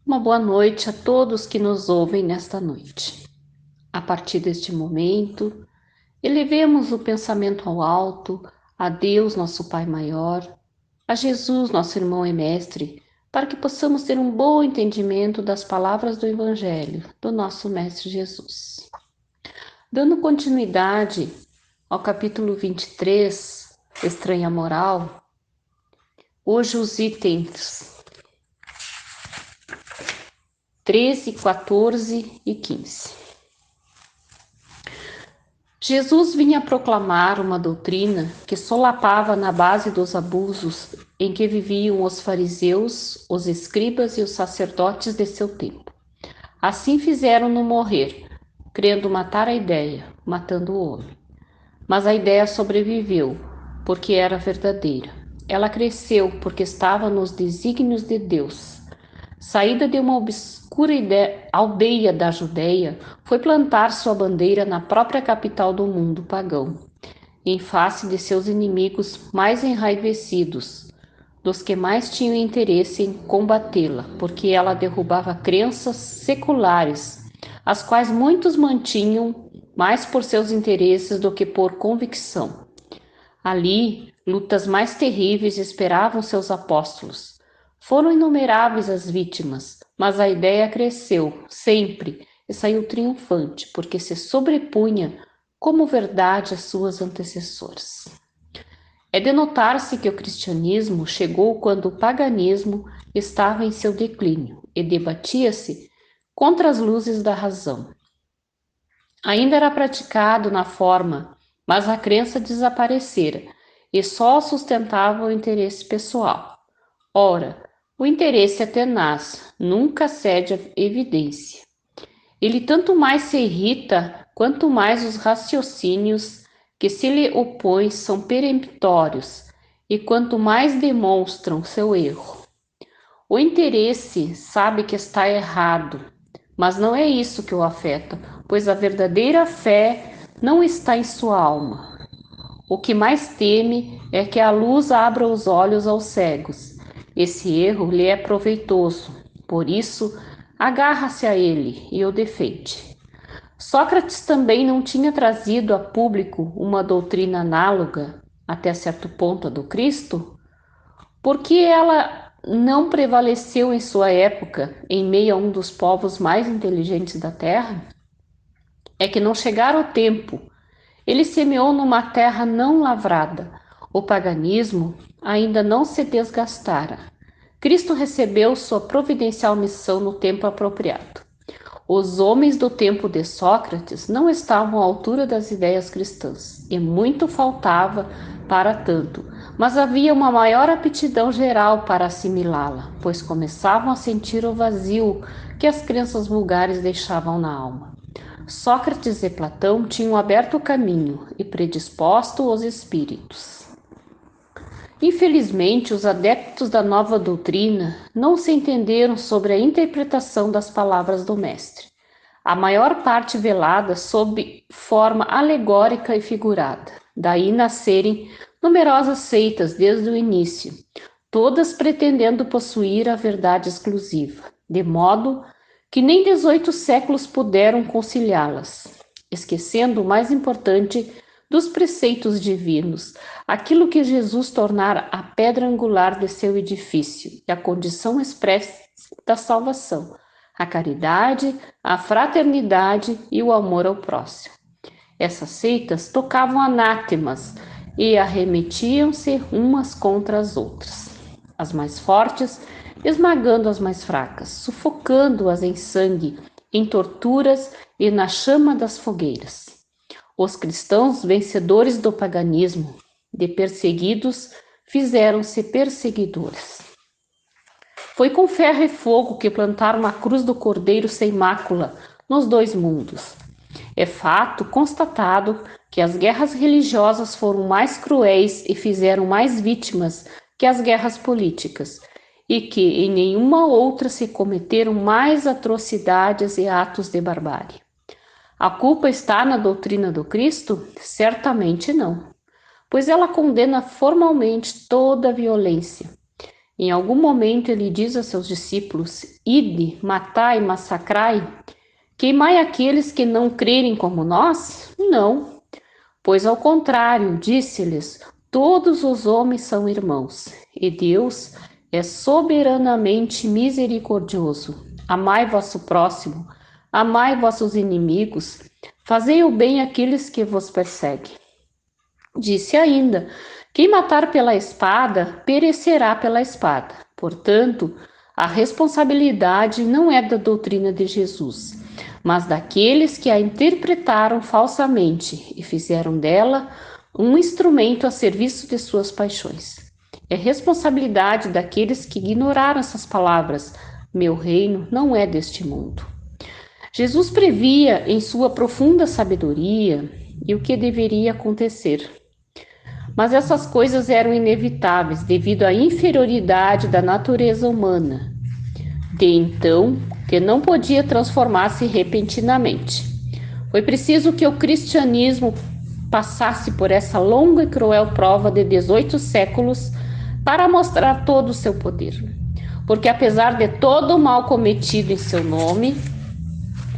Uma boa noite a todos que nos ouvem nesta noite. A partir deste momento, elevemos o pensamento ao alto, a Deus, nosso Pai maior, a Jesus, nosso irmão e mestre, para que possamos ter um bom entendimento das palavras do Evangelho do nosso Mestre Jesus. Dando continuidade ao capítulo 23, Estranha Moral, hoje os itens 13, 14 e 15. Jesus vinha proclamar uma doutrina que solapava na base dos abusos em que viviam os fariseus, os escribas e os sacerdotes de seu tempo. Assim fizeram-no morrer, querendo matar a ideia, matando o homem. Mas a ideia sobreviveu, porque era verdadeira. Ela cresceu porque estava nos desígnios de Deus. Saída de uma obscura aldeia da Judéia, foi plantar sua bandeira na própria capital do mundo pagão, em face de seus inimigos mais enraivecidos, dos que mais tinham interesse em combatê-la, porque ela derrubava crenças seculares, as quais muitos mantinham mais por seus interesses do que por convicção. Ali, lutas mais terríveis esperavam seus apóstolos. Foram inumeráveis as vítimas, mas a ideia cresceu, sempre, e saiu triunfante, porque se sobrepunha como verdade às suas antecessoras. É de notar-se que o cristianismo chegou quando o paganismo estava em seu declínio e debatia-se contra as luzes da razão. Ainda era praticado na forma, mas a crença desaparecera e só sustentava o interesse pessoal. Ora, o interesse é tenaz, nunca cede à evidência. Ele tanto mais se irrita, quanto mais os raciocínios que se lhe opõem são peremptórios, e quanto mais demonstram seu erro. O interesse sabe que está errado, mas não é isso que o afeta, pois a verdadeira fé não está em sua alma. O que mais teme é que a luz abra os olhos aos cegos. Esse erro lhe é proveitoso, por isso agarra-se a ele e o defende. Sócrates também não tinha trazido a público uma doutrina análoga, até certo ponto, a do Cristo, porque ela não prevaleceu em sua época, em meio a um dos povos mais inteligentes da terra? É que não chegara o tempo. Ele semeou numa terra não lavrada. O paganismo ainda não se desgastara. Cristo recebeu sua providencial missão no tempo apropriado. Os homens do tempo de Sócrates não estavam à altura das ideias cristãs, e muito faltava para tanto, mas havia uma maior aptidão geral para assimilá-la, pois começavam a sentir o vazio que as crenças vulgares deixavam na alma. Sócrates e Platão tinham aberto o caminho e predisposto os espíritos. Infelizmente, os adeptos da nova doutrina não se entenderam sobre a interpretação das palavras do mestre. A maior parte velada sob forma alegórica e figurada. Daí nascerem numerosas seitas desde o início, todas pretendendo possuir a verdade exclusiva, de modo que nem 18 séculos puderam conciliá-las, esquecendo o mais importante dos preceitos divinos, aquilo que Jesus tornara a pedra angular de seu edifício e a condição expressa da salvação, a caridade, a fraternidade e o amor ao próximo. Essas seitas tocavam anátemas e arremetiam-se umas contra as outras. As mais fortes esmagando as mais fracas, sufocando-as em sangue, em torturas e na chama das fogueiras. Os cristãos, vencedores do paganismo, de perseguidos, fizeram-se perseguidores. Foi com ferro e fogo que plantaram a cruz do Cordeiro sem mácula nos dois mundos. É fato constatado que as guerras religiosas foram mais cruéis e fizeram mais vítimas que as guerras políticas, e que em nenhuma outra se cometeram mais atrocidades e atos de barbárie. A culpa está na doutrina do Cristo? Certamente não, pois ela condena formalmente toda a violência. Em algum momento ele diz a seus discípulos: Ide, matai, massacrai, queimai aqueles que não crerem como nós? Não, pois ao contrário, disse-lhes: todos os homens são irmãos, e Deus é soberanamente misericordioso. Amai vosso próximo, amai vossos inimigos, fazei o bem àqueles que vos perseguem. Disse ainda: quem matar pela espada, perecerá pela espada. Portanto, a responsabilidade não é da doutrina de Jesus, mas daqueles que a interpretaram falsamente e fizeram dela um instrumento a serviço de suas paixões. É responsabilidade daqueles que ignoraram essas palavras: meu reino não é deste mundo. Jesus previa em sua profunda sabedoria e o que deveria acontecer. Mas essas coisas eram inevitáveis devido à inferioridade da natureza humana, de então, que não podia transformar-se repentinamente. Foi preciso que o cristianismo passasse por essa longa e cruel prova de 18 séculos para mostrar todo o seu poder. Porque apesar de todo o mal cometido em seu nome,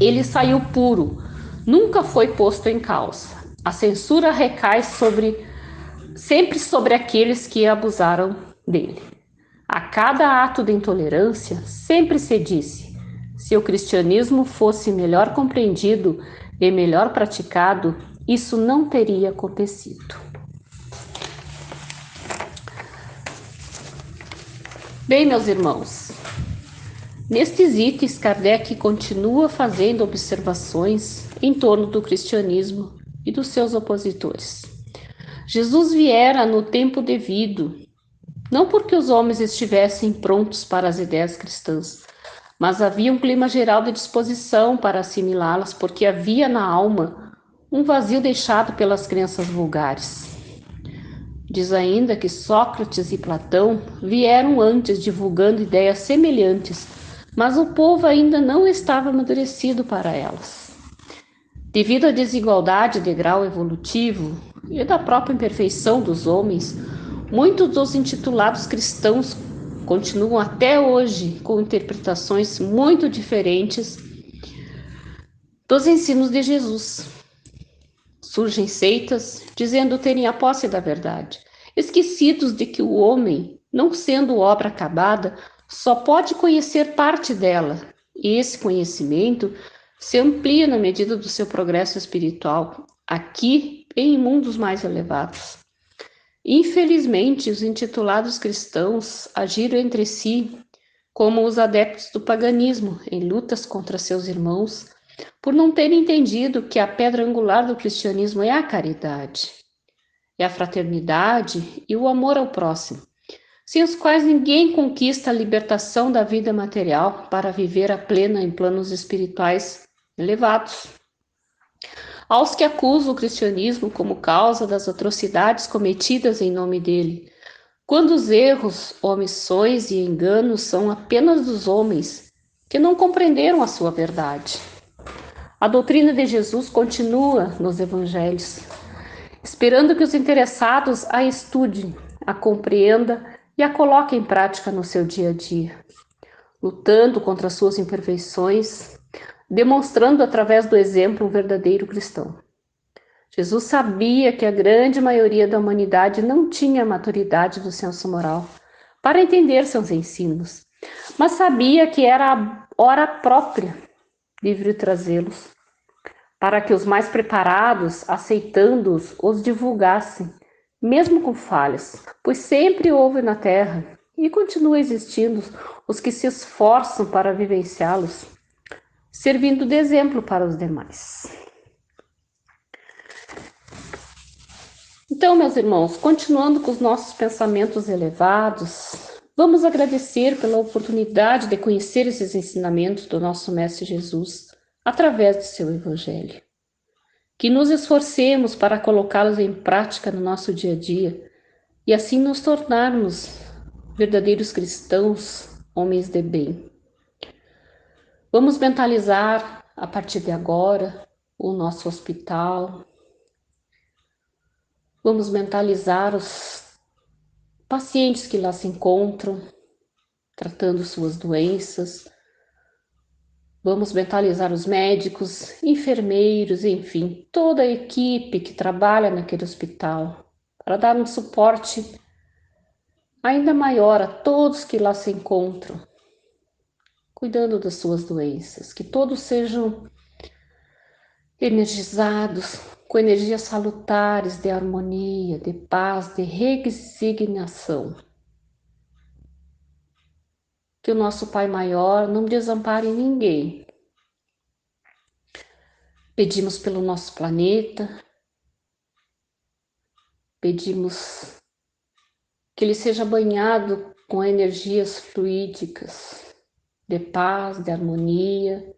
ele saiu puro, nunca foi posto em causa. A censura recai sempre sobre aqueles que abusaram dele. A cada ato de intolerância, sempre se disse: se o cristianismo fosse melhor compreendido e melhor praticado, isso não teria acontecido. Bem, meus irmãos, nestes itens, Kardec continua fazendo observações em torno do cristianismo e dos seus opositores. Jesus viera no tempo devido, não porque os homens estivessem prontos para as ideias cristãs, mas havia um clima geral de disposição para assimilá-las, porque havia na alma um vazio deixado pelas crenças vulgares. Diz ainda que Sócrates e Platão vieram antes divulgando ideias semelhantes, mas o povo ainda não estava amadurecido para elas. Devido à desigualdade de grau evolutivo e da própria imperfeição dos homens, muitos dos intitulados cristãos continuam até hoje com interpretações muito diferentes dos ensinos de Jesus. Surgem seitas dizendo terem a posse da verdade, esquecidos de que o homem, não sendo obra acabada, só pode conhecer parte dela, e esse conhecimento se amplia na medida do seu progresso espiritual, aqui e em mundos mais elevados. Infelizmente, os intitulados cristãos agiram entre si como os adeptos do paganismo, em lutas contra seus irmãos, por não terem entendido que a pedra angular do cristianismo é a caridade, é a fraternidade e o amor ao próximo, sem os quais ninguém conquista a libertação da vida material para viver a plena em planos espirituais elevados. Aos que acusam o cristianismo como causa das atrocidades cometidas em nome dele, quando os erros, omissões e enganos são apenas dos homens que não compreenderam a sua verdade. A doutrina de Jesus continua nos evangelhos, esperando que os interessados a estudem, a compreendam e a coloquem em prática no seu dia a dia, lutando contra suas imperfeições, demonstrando através do exemplo um verdadeiro cristão. Jesus sabia que a grande maioria da humanidade não tinha a maturidade do senso moral para entender seus ensinos, mas sabia que era a hora própria de vir trazê-los, para que os mais preparados, aceitando-os, os divulgassem, mesmo com falhas, pois sempre houve na Terra e continua existindo os que se esforçam para vivenciá-los, servindo de exemplo para os demais. Então, meus irmãos, continuando com os nossos pensamentos elevados, vamos agradecer pela oportunidade de conhecer esses ensinamentos do nosso Mestre Jesus através do seu Evangelho. Que nos esforcemos para colocá-los em prática no nosso dia a dia e assim nos tornarmos verdadeiros cristãos, homens de bem. Vamos mentalizar a partir de agora o nosso hospital. Vamos mentalizar os pacientes que lá se encontram, tratando suas doenças. Vamos mentalizar os médicos, enfermeiros, enfim, toda a equipe que trabalha naquele hospital, para dar um suporte ainda maior a todos que lá se encontram, cuidando das suas doenças, que todos sejam energizados com energias salutares de harmonia, de paz, de resignação. Que o nosso Pai Maior não desampare ninguém. Pedimos pelo nosso planeta, pedimos que ele seja banhado com energias fluídicas, de paz, de harmonia.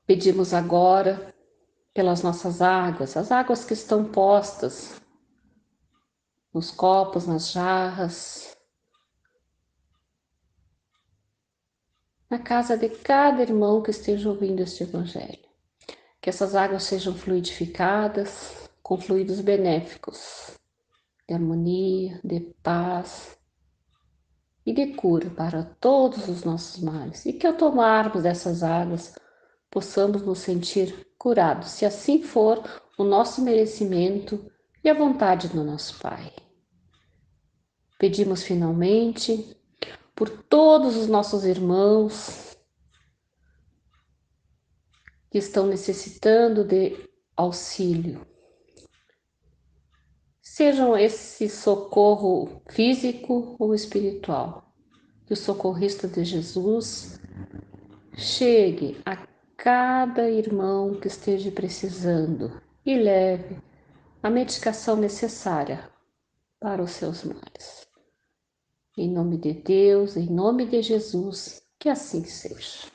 Pedimos agora pelas nossas águas, as águas que estão postas nos copos, nas jarras, na casa de cada irmão que esteja ouvindo este Evangelho. Que essas águas sejam fluidificadas com fluidos benéficos, de harmonia, de paz e de cura para todos os nossos males. E que ao tomarmos dessas águas, possamos nos sentir curados, se assim for o nosso merecimento e a vontade do nosso Pai. Pedimos finalmente por todos os nossos irmãos que estão necessitando de auxílio. Sejam esse socorro físico ou espiritual. Que o socorrista de Jesus chegue a cada irmão que esteja precisando e leve a medicação necessária para os seus males. Em nome de Deus, em nome de Jesus, que assim seja.